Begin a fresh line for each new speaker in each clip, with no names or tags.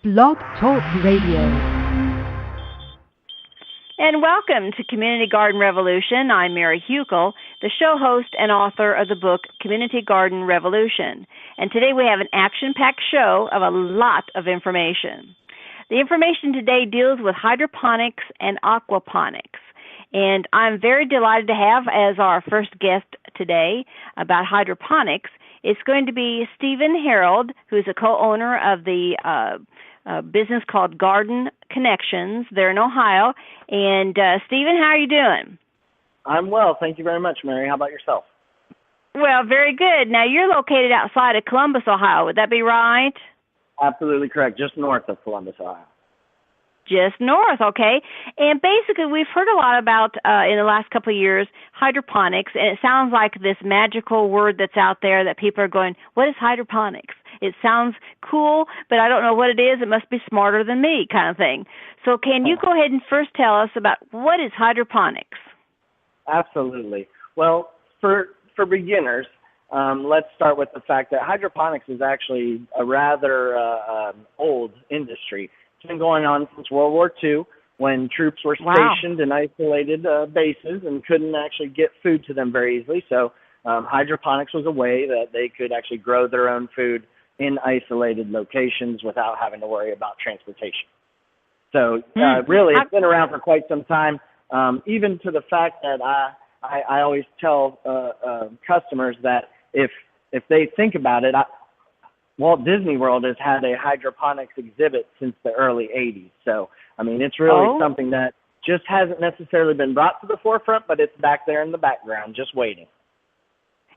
Blog Talk Radio.
And welcome to Community Garden Revolution. I'm Mary Huckel, the show host and author of the book Community Garden Revolution. And today we have an action-packed show of a lot of information. The information today deals with hydroponics and aquaponics. And I'm very delighted to have as our first guest today about hydroponics, it's going to be Stephen Harold, who's a co-owner of the business called Garden Connections. They're in Ohio. And Stephen, how are you doing?
I'm well. Thank you very much, Mary. How about yourself?
Well, very good. Now, you're located outside of Columbus, Ohio. Would that be right?
Absolutely correct. Just north of Columbus, Ohio.
Just north, okay. And basically, we've heard a lot about, in the last couple of years, hydroponics, and it sounds like this magical word that's out there that people are going, what is hydroponics? It sounds cool, but I don't know what it is. It must be smarter than me kind of thing. So can you go ahead and first tell us about what is hydroponics?
Absolutely. Well, for beginners, let's start with the fact that hydroponics is actually a rather old industry. It's been going on since World War II when troops were stationed in isolated bases and couldn't actually get food to them very easily. So hydroponics was a way that they could actually grow their own food in isolated locations without having to worry about transportation. So really, it's been around for quite some time, even to the fact that I always tell customers that if they think about it, Walt Disney World has had a hydroponics exhibit since the early 80s. So, I mean, it's really something that just hasn't necessarily been brought to the forefront, but it's back there in the background, just waiting.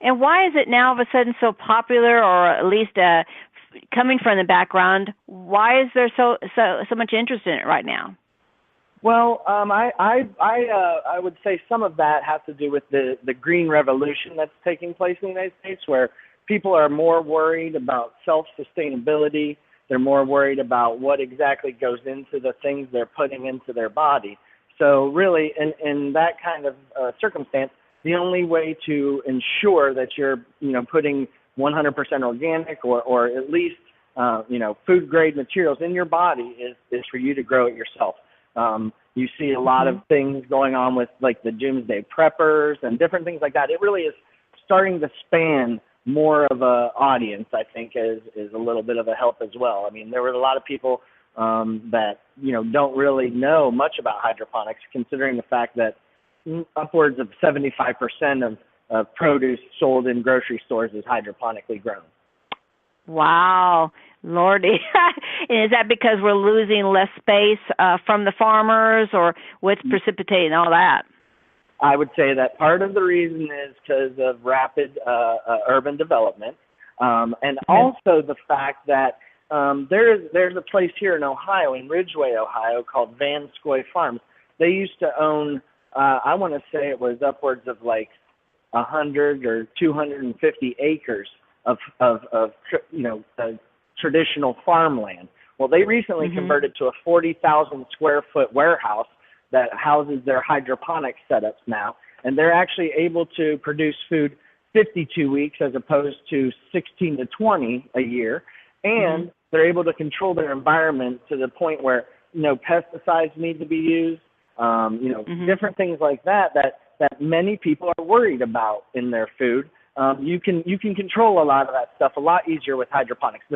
And why is it now all of a sudden so popular, or at least coming from the background? Why is there so much interest in it right now?
Well, I would say some of that has to do with the green revolution that's taking place in the United States, where people are more worried about self-sustainability. They're more worried about what exactly goes into the things they're putting into their body. So really, in that kind of circumstance, the only way to ensure that you're, putting 100% organic or at least, food-grade materials in your body is for you to grow it yourself. You see a lot of things going on with, like, the doomsday preppers and different things like that. It really is starting to span more of a audience, I think, is a little bit of a help as well. I mean, there were a lot of people that, don't really know much about hydroponics, considering the fact that upwards of 75% of produce sold in grocery stores is hydroponically grown.
Wow, Lordy. And is that because we're losing less space from the farmers, or what's precipitating all that?
I would say that part of the reason is because of rapid urban development, and also the fact that there's a place here in Ohio, in Ridgeway, Ohio, called Van Scoy Farms. They used to own, I want to say it was upwards of like 100 or 250 acres of traditional farmland. Well, they recently converted to a 40,000 square foot warehouse that houses their hydroponic setups now, and they're actually able to produce food 52 weeks as opposed to 16 to 20 a year, and they're able to control their environment to the point where pesticides need to be used, different things like that many people are worried about in their food. You can control a lot of that stuff a lot easier with hydroponics.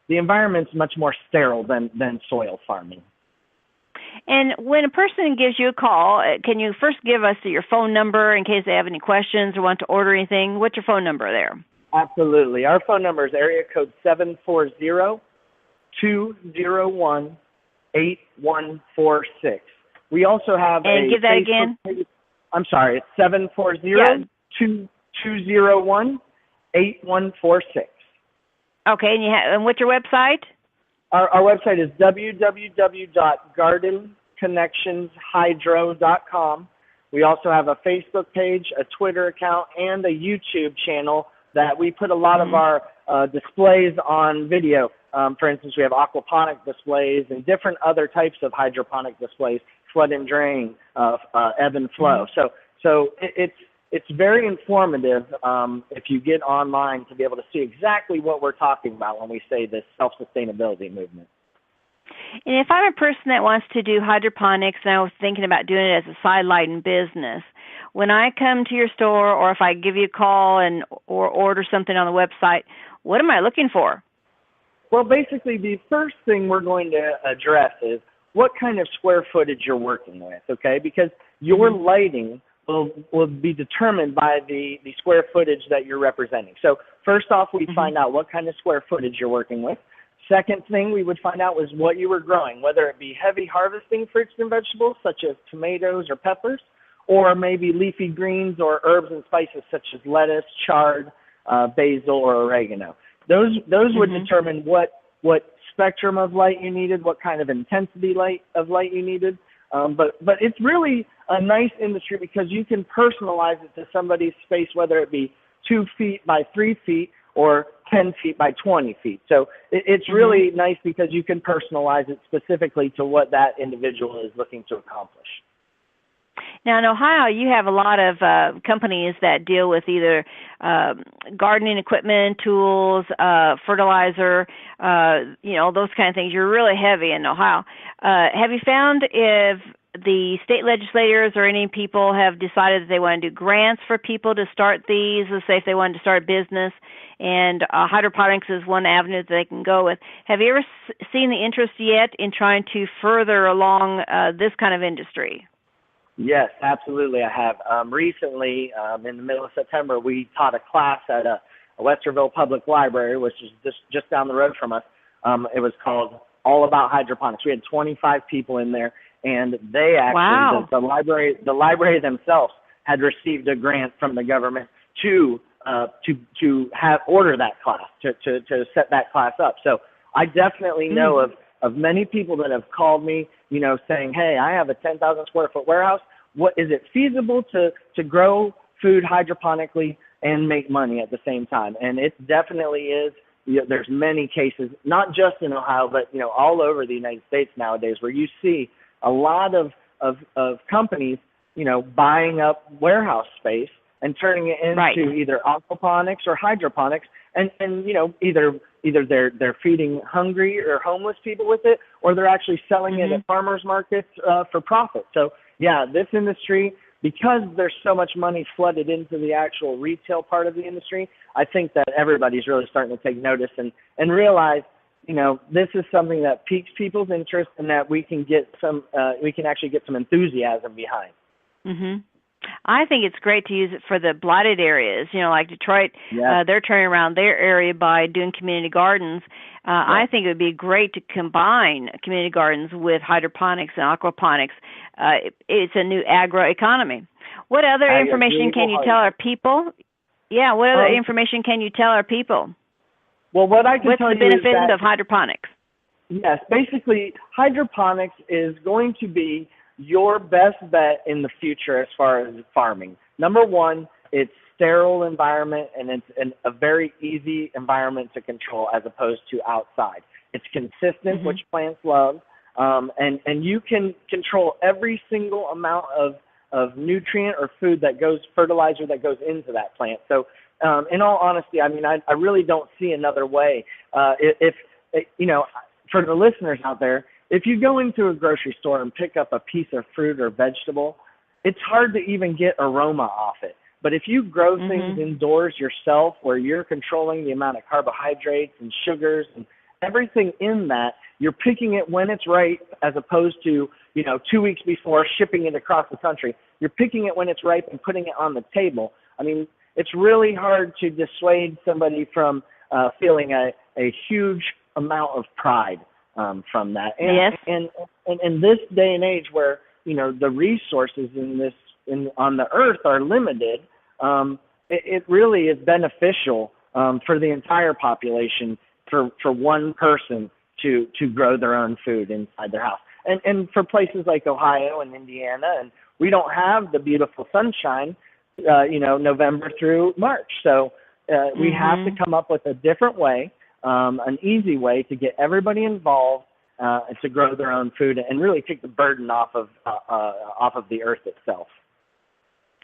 The environment's much more sterile than soil farming.
And when a person gives you a call, can you first give us your phone number in case they have any questions or want to order anything? What's your phone number there?
Absolutely. Our phone number is area code 740-201-8146. We also have
and give that Facebook again.
Page. I'm sorry, it's 740-201-8146.
Okay, and what's your website?
Our website is www.gardenconnectionshydro.com. We also have a Facebook page, a Twitter account, and a YouTube channel that we put a lot of our displays on video. For instance, we have aquaponic displays and different other types of hydroponic displays, flood and drain, ebb and flow. So it's very informative if you get online to be able to see exactly what we're talking about when we say this self-sustainability movement.
And if I'm a person that wants to do hydroponics and I was thinking about doing it as a sideline business, when I come to your store or if I give you a call and or order something on the website, what am I looking for?
Well, basically, the first thing we're going to address is what kind of square footage you're working with, okay? Because your lighting will be determined by the square footage that you're representing. So first off, we find out what kind of square footage you're working with. Second thing we would find out was what you were growing, whether it be heavy harvesting fruits and vegetables such as tomatoes or peppers, or maybe leafy greens or herbs and spices such as lettuce, chard, basil, or oregano. Those would determine what spectrum of light you needed, what kind of intensity of light you needed. But it's really a nice industry because you can personalize it to somebody's space, whether it be 2 feet by 3 feet or 10 feet by 20 feet. So it's really nice because you can personalize it specifically to what that individual is looking to accomplish.
Now, in Ohio, you have a lot of companies that deal with either gardening equipment, tools, fertilizer, those kind of things. You're really heavy in Ohio. Have you found if the state legislators or any people have decided that they want to do grants for people to start these, let's say if they wanted to start a business, and hydroponics is one avenue that they can go with. Have you ever seen the interest yet in trying to further along this kind of industry?
Yes, absolutely. I have. Recently, in the middle of September, we taught a class at a Westerville Public Library, which is just down the road from us. It was called All About Hydroponics. We had 25 people in there, and they actually, the library themselves had received a grant from the government to order that class, to set that class up. So I definitely know of many people that have called me, saying, hey, I have a 10,000 square foot warehouse. What is it feasible to grow food hydroponically and make money at the same time? And it definitely is. There's many cases, not just in Ohio, but all over the United States nowadays, where you see a lot of companies, buying up warehouse space and turning it into either aquaponics or hydroponics, and either they're feeding hungry or homeless people with it, or they're actually selling it at farmers markets for profit. So yeah, this industry, because there's so much money flooded into the actual retail part of the industry, I think that everybody's really starting to take notice and realize, this is something that piques people's interest and that we can actually get some enthusiasm behind.
I think it's great to use it for the blighted areas, like Detroit. They're turning around their area by doing community gardens. I think it would be great to combine community gardens with hydroponics and aquaponics. It's a new agroeconomy. What other information can you tell our people? Yeah, what other information can you tell our people?
Well, what I can tell you is
what's the benefit of hydroponics?
Yes, basically, hydroponics is going to be your best bet in the future as far as farming. Number one, it's sterile environment, and it's a very easy environment to control as opposed to outside. It's consistent, which plants love, and you can control every single amount of nutrient or fertilizer that goes into that plant. So in all honesty, I really don't see another way. For the listeners out there, if you go into a grocery store and pick up a piece of fruit or vegetable, it's hard to even get aroma off it. But if you grow things indoors yourself, where you're controlling the amount of carbohydrates and sugars and everything in that, you're picking it when it's ripe as opposed to, 2 weeks before shipping it across the country. You're picking it when it's ripe and putting it on the table. It's really hard to dissuade somebody from feeling a huge amount of pride from that. And in this day and age where, the resources on the earth are limited, it really is beneficial for the entire population for one person to grow their own food inside their house. And for places like Ohio and Indiana, and we don't have the beautiful sunshine, November through March. So we have to come up with a different way, an easy way to get everybody involved to grow their own food and really take the burden off of the earth itself.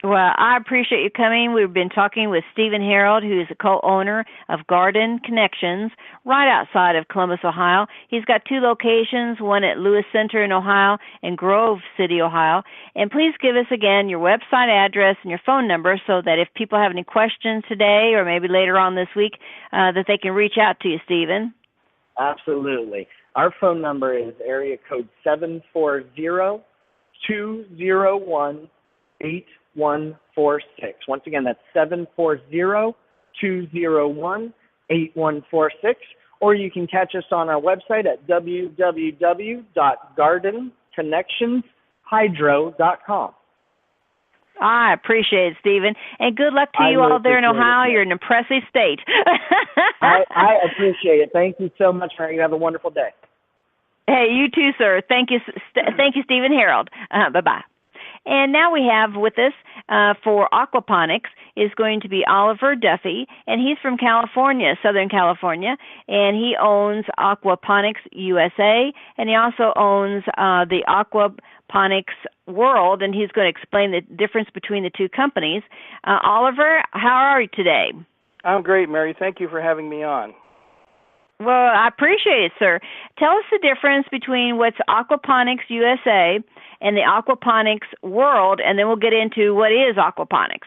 Well, I appreciate you coming. We've been talking with Stephen Harold, who is a co-owner of Garden Connections right outside of Columbus, Ohio. He's got 2 locations, one at Lewis Center in Ohio and Grove City, Ohio. And please give us again your website address and your phone number so that if people have any questions today or maybe later on this week, that they can reach out to you, Stephen.
Absolutely. Our phone number is area code 740-201-8146. Once again, that's 740-201-8146. Or you can catch us on our website at www.gardenconnectionshydro.com.
I appreciate it, Stephen. And good luck to you all there in Ohio. You're an impressive state.
I appreciate it. Thank you so much, Mary. You have a wonderful day.
Hey, you too, sir. Thank you, Stephen Harold. Bye-bye. And now we have with us for Aquaponics is going to be Oliver Duffy, and he's from California, Southern California, and he owns Aquaponics USA, and he also owns the Aquaponics World, and he's going to explain the difference between the 2 companies. Oliver, how are you today?
I'm great, Mary. Thank you for having me on.
Well, I appreciate it, sir. Tell us the difference between what's Aquaponics USA and the Aquaponics World, and then we'll get into what is Aquaponics.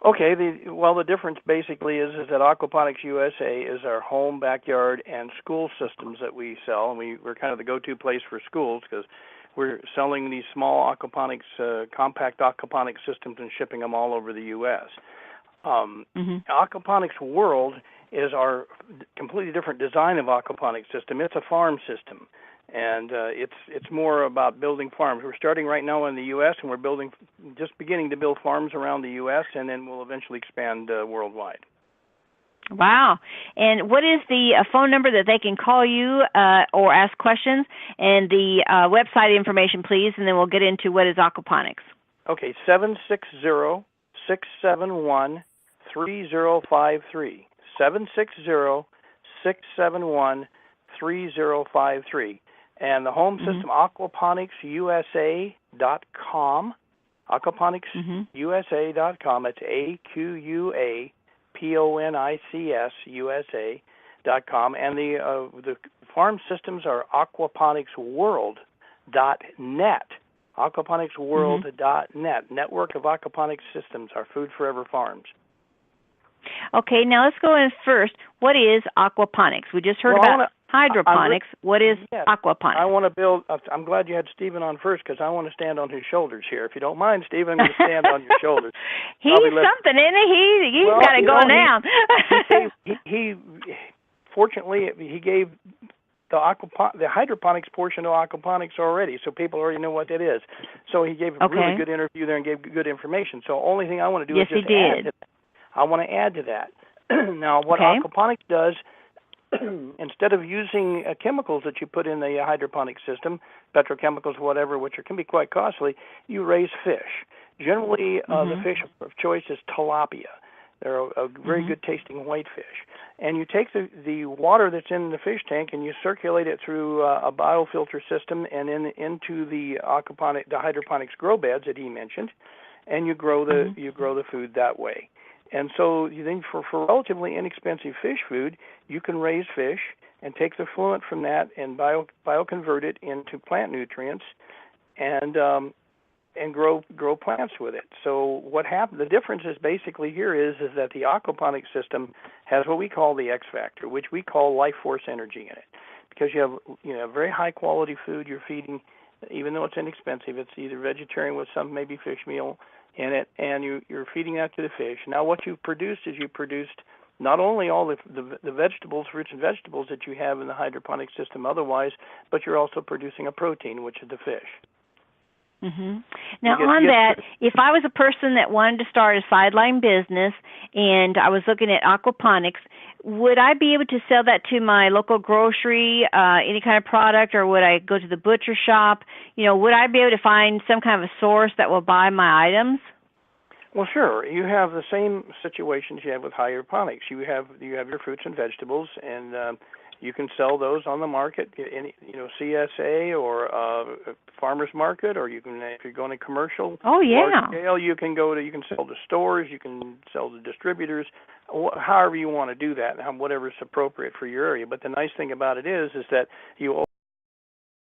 Okay. The difference basically is that Aquaponics USA is our home, backyard, and school systems that we sell, and we're kind of the go-to place for schools because we're selling these small aquaponics, compact aquaponics systems and shipping them all over the U.S. Aquaponics World is our completely different design of aquaponics system. It's a farm system, and it's more about building farms. We're starting right now in the U.S., and we're just beginning to build farms around the U.S., and then we'll eventually expand worldwide.
Wow. And what is the phone number that they can call you or ask questions, and the website information, please, and then we'll get into what is aquaponics.
Okay, 760-671-3053. 760-671-3053. And the home system, aquaponicsusa.com. Aquaponicsusa.com. It's AQUAPONICS USA.com. And the farm systems are aquaponicsworld.net. Aquaponicsworld.net. Network of aquaponics systems, our Food Forever Farms.
Okay, now let's go in first. What is aquaponics? We just heard about hydroponics. What is aquaponics?
I want to build. I'm glad you had Stephen on first because I want to stand on his shoulders here. If you don't mind, Stephen, I'm going to stand on your shoulders.
He's something, isn't he? He's got it going down.
He fortunately he gave the hydroponics portion of aquaponics already, so people already know what that is. So he gave a really good interview there and gave good information. So only thing I want to do is just add to that. I want to add to that. Now, what aquaponics does, instead of using chemicals that you put in the hydroponic system, petrochemicals, whatever, which can be quite costly, you raise fish. Generally, the fish of choice is tilapia. They're a very good tasting white fish. And you take the water that's in the fish tank and you circulate it through a biofilter system and into the hydroponics grow beds that he mentioned, and you grow the food that way. And so you think for relatively inexpensive fish food, you can raise fish and take the fluent from that and bioconvert it into plant nutrients and grow plants with it. So what happened? The difference is basically here is that the aquaponic system has what we call the X factor, which we call life force energy in it, because you have very high quality food you're feeding, even though it's inexpensive. It's either vegetarian with some maybe fish meal in it, and you're feeding that to the fish. Now, what you've produced is not only all the vegetables, fruits and vegetables that you have in the hydroponic system otherwise, but you're also producing a protein, which is the fish.
Now, on that, if I was a person that wanted to start a sideline business and I was looking at aquaponics, would I be able to sell that to my local grocery, any kind of product, or would I go to the butcher shop? Would I be able to find some kind of a source that will buy my items?
Well, sure. You have the same situations you have with hydroponics. You have your fruits and vegetables, and you can sell those on the market, CSA or farmers market, or you can, if you're going to commercial, large scale, you can sell to stores, you can sell to distributors, however you want to do that, whatever's appropriate for your area. But the nice thing about it is that you